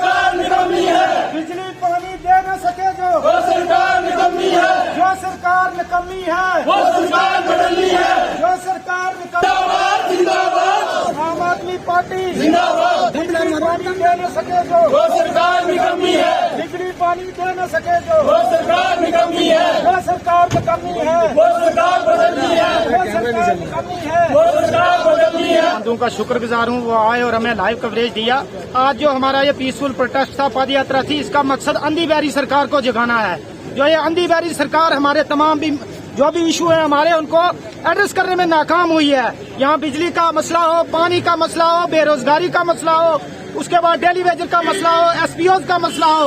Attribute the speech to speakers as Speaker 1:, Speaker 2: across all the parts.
Speaker 1: सरकार निकम्मी है।
Speaker 2: बिजली पानी दे न सके
Speaker 1: वो सरकार निकम्मी है।
Speaker 2: जो सरकार निकम्मी है
Speaker 1: वो सरकार बदलनी है।
Speaker 2: जो सरकार
Speaker 1: जिंदाबाद जिंदाबाद।
Speaker 2: आम आदमी पार्टी
Speaker 1: जिंदाबाद।
Speaker 2: बिजली पानी दे न सके
Speaker 1: वो सरकार निकम्मी है।
Speaker 2: बिजली पानी दे न सके
Speaker 1: वो सरकार निकम्मी है।
Speaker 2: वो सरकार निकम्मी है
Speaker 1: वो सरकार बदलनी है।
Speaker 2: वो सरकार निकम्मी है
Speaker 1: वो सरकार बदलनी है।
Speaker 2: उनका शुक्रगुजार हूँ, वो आए और हमें लाइव कवरेज दिया। आज जो हमारा ये पीसफुल प्रोटेस्ट था, पद यात्रा थी, इसका मकसद अंधी बैरी सरकार को जगाना है। जो ये अंधी बैरी सरकार हमारे तमाम भी जो भी इशू है हमारे, उनको एड्रेस करने में नाकाम हुई है। यहाँ बिजली का मसला हो, पानी का मसला हो, बेरोजगारी का मसला हो, उसके बाद डेली वेजर का मसला हो, एसपीओ का मसला हो,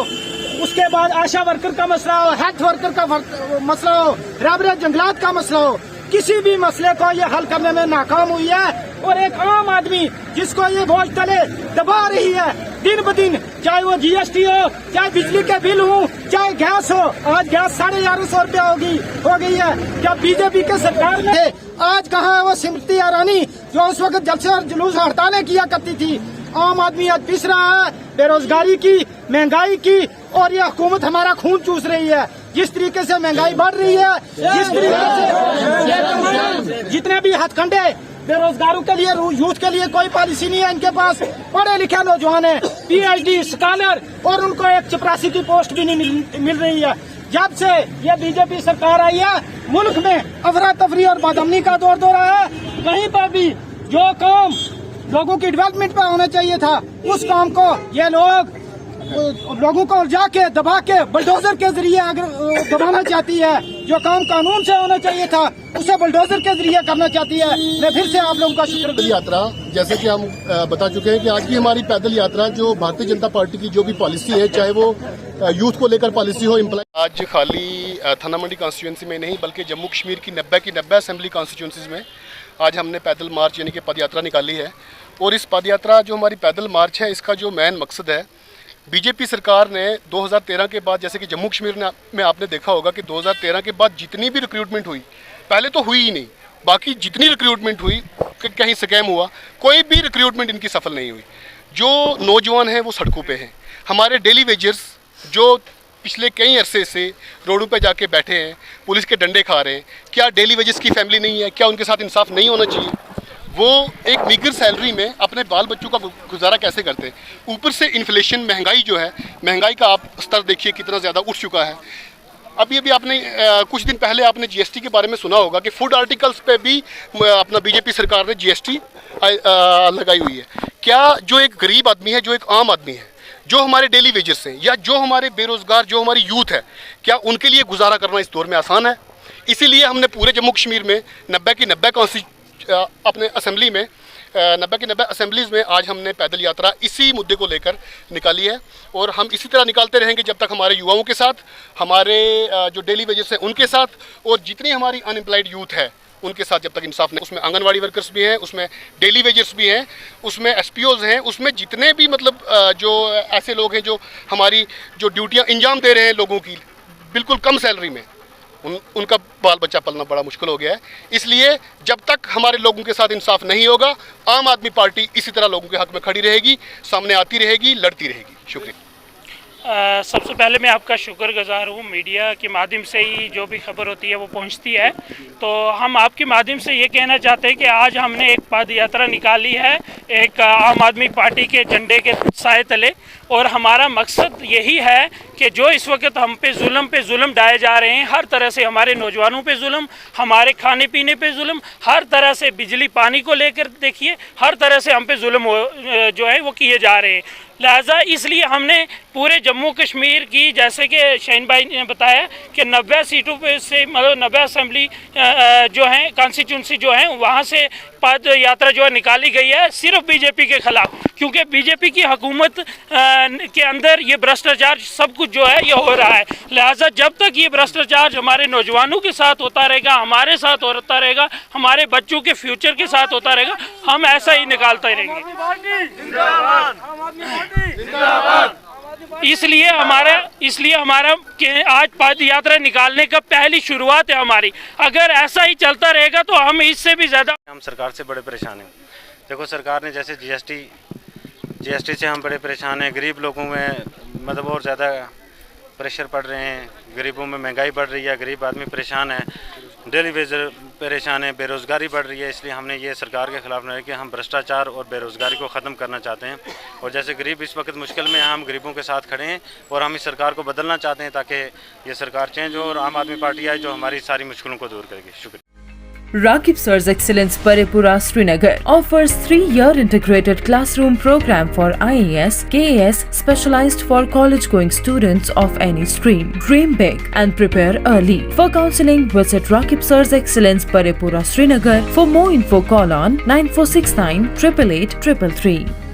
Speaker 2: उसके बाद आशा वर्कर का मसला हो, हेल्थ वर्कर का मसला हो, रबरे जंगलात का मसला हो, किसी भी मसले को ये हल करने में नाकाम हुई है। और एक आम आदमी जिसको ये बोझ तले दबा रही है दिन ब दिन, चाहे वो जीएसटी हो, चाहे बिजली के बिल हो, चाहे गैस हो। आज गैस 1150 रुपया हो गई है। क्या बीजेपी के सरकार में आज कहाँ है वो स्मृति ईरानी जो उस वक्त जलसे और जुलूस हड़तालें किया करती थी। आम आदमी आज पिस रहा है बेरोजगारी की, महंगाई की, और ये हुकूमत हमारा खून चूस रही है। जिस तरीके से महंगाई बढ़ रही है, जिस तरीके से जितने भी हथकंडे बेरोजगारों के लिए, यूथ के लिए कोई पॉलिसी नहीं है इनके पास। पढ़े लिखे नौजवान है, पीएचडी स्कॉलर, और उनको एक चपरासी की पोस्ट भी नहीं मिल रही है। जब से ये बीजेपी सरकार आई है, मुल्क में अफरा तफरी और बदअमनी का दौर दौरा है। कहीं पर भी जो काम लोगों की डेवलपमेंट पर होना चाहिए था, उस काम को ये लोगों को जाके दबा के बुलडोजर के जरिए दबाना चाहती है। जो काम कानून से होना चाहिए था, उसे बुलडोजर के जरिए करना चाहती है। मैं फिर से आप लोगों का शुक्र।
Speaker 3: यात्रा, जैसे कि हम बता चुके हैं कि आज की हमारी पैदल यात्रा जो भारतीय जनता पार्टी की जो भी पॉलिसी है, चाहे वो यूथ को लेकर पॉलिसी हो, एम्प्लॉय, आज खाली थाना मंडी कॉन्स्टिट्यूंसी में नहीं बल्कि जम्मू कश्मीर की 90 असेंबली कॉन्स्टिट्यूंसीज में आज हमने पैदल मार्च यानी कि पद यात्रा निकाली है। और इस पद यात्रा जो हमारी पैदल मार्च है, इसका जो मेन मकसद है, बीजेपी सरकार ने 2013 के बाद, जैसे कि जम्मू कश्मीर में आपने देखा होगा कि 2013 के बाद जितनी भी रिक्रूटमेंट हुई, पहले तो हुई ही नहीं, बाकी जितनी रिक्रूटमेंट हुई कहीं स्कैम हुआ, कोई भी रिक्रूटमेंट इनकी सफल नहीं हुई। जो नौजवान हैं वो सड़कों पे हैं। हमारे डेली वेजर्स जो पिछले कई अरसे से रोडों पे जाके बैठे हैं, पुलिस के डंडे खा रहे हैं, क्या डेली वेजर्स की फैमिली नहीं है? क्या उनके साथ इंसाफ नहीं होना चाहिए? वो एक मीगर सैलरी में अपने बाल बच्चों का गुजारा कैसे करते हैं? ऊपर से इन्फ्लेशन, महंगाई जो है, महंगाई का आप स्तर देखिए कितना ज़्यादा उठ चुका है। अभी आपने कुछ दिन पहले आपने जीएसटी के बारे में सुना होगा कि फूड आर्टिकल्स पे भी अपना बीजेपी सरकार ने जीएसटी लगाई हुई है। क्या जो एक गरीब आदमी है, जो एक आम आदमी है, जो हमारे डेली वेजर्स हैं, या जो हमारे बेरोजगार, जो हमारी यूथ है, क्या उनके लिए गुजारा करना इस दौर में आसान है? इसीलिए हमने पूरे जम्मू कश्मीर में 90 अपने असेंबली में 90 असेंबलीज़ में आज हमने पैदल यात्रा इसी मुद्दे को लेकर निकाली है। और हम इसी तरह निकालते रहेंगे जब तक हमारे युवाओं के साथ, हमारे जो डेली वेजेस हैं उनके साथ, और जितनी हमारी अनएम्प्लॉयड यूथ है उनके साथ जब तक इंसाफ नहीं। उसमें आंगनवाड़ी वर्कर्स भी हैं, उसमें डेली वेजर्स भी हैं, उसमें एसपीओज हैं, उसमें जितने भी मतलब जो ऐसे लोग हैं जो हमारी जो ड्यूटियाँ अंजाम दे रहे हैं लोगों की बिल्कुल कम सैलरी में, उनका बाल बच्चा पलना बड़ा मुश्किल हो गया है। इसलिए जब तक हमारे लोगों के साथ इंसाफ नहीं होगा, आम आदमी पार्टी इसी तरह लोगों के हक में खड़ी रहेगी, सामने आती रहेगी, लड़ती रहेगी। शुक्रिया।
Speaker 4: सबसे पहले मैं आपका शुक्रगुजार हूँ। मीडिया के माध्यम से ही जो भी खबर होती है वो पहुँचती है, तो हम आपके माध्यम से ये कहना चाहते हैं कि आज हमने एक पद यात्रा निकाली है एक आम आदमी पार्टी के झंडे के साए तले, और हमारा मकसद यही है कि जो इस वक्त हम पे जुल्म ढाए जा रहे हैं, हर तरह से हमारे नौजवानों पे जुल्म, हमारे खाने पीने पे जुल्म, हर तरह से बिजली पानी को लेकर देखिए, हर तरह से हम पे जुल्म जो है वो किए जा रहे हैं। लिहाजा इसलिए हमने पूरे जम्मू कश्मीर की, जैसे कि शहीन भाई ने बताया कि 90 सीटों पे से मतलब 90 असेंबली जो हैं कॉन्स्टिट्यूंसी जो हैं वहाँ से पद यात्रा जो है निकाली गई है सिर्फ बीजेपी के खिलाफ, क्योंकि बीजेपी की हुकूमत के अंदर ये भ्रष्टाचार सब कुछ जो है ये हो रहा है। लिहाजा जब तक ये भ्रष्टाचार हमारे नौजवानों के साथ होता रहेगा, हमारे साथ होता रहेगा, हमारे बच्चों के फ्यूचर के साथ होता रहेगा, हम ऐसा ही निकालते रहेंगे। इसलिए हमारा आज पद यात्रा निकालने का पहली शुरुआत है हमारी। अगर ऐसा ही चलता रहेगा तो हम इससे भी ज़्यादा,
Speaker 5: हम सरकार से बड़े परेशान हैं। देखो, सरकार ने जैसे जीएसटी से हम बड़े परेशान हैं। गरीब लोगों में मतलब और ज़्यादा प्रेशर पड़ रहे हैं। गरीबों में महंगाई बढ़ रही है, गरीब आदमी परेशान है, डेली वेजर परेशान है, बेरोज़गारी बढ़ रही है। इसलिए हमने ये सरकार के ख़िलाफ़ नहीं कि हम भ्रष्टाचार और बेरोज़गारी को ख़त्म करना चाहते हैं। और जैसे गरीब इस वक्त मुश्किल में हैं, हम गरीबों के साथ खड़े हैं और हम इस सरकार को बदलना चाहते हैं ताकि ये सरकार चेंज हो और आम आदमी पार्टी आए जो हमारी सारी मुश्किलों को दूर करेगी। शुक्रिया।
Speaker 6: Rakib Sir's Excellence Parepura Srinagar offers 3-year integrated classroom program for IAS, KAS specialized for college-going students of any stream. Dream big and prepare early. For counselling, visit Rakib Sir's Excellence Parepura Srinagar. For more info, call on 9469 888 333.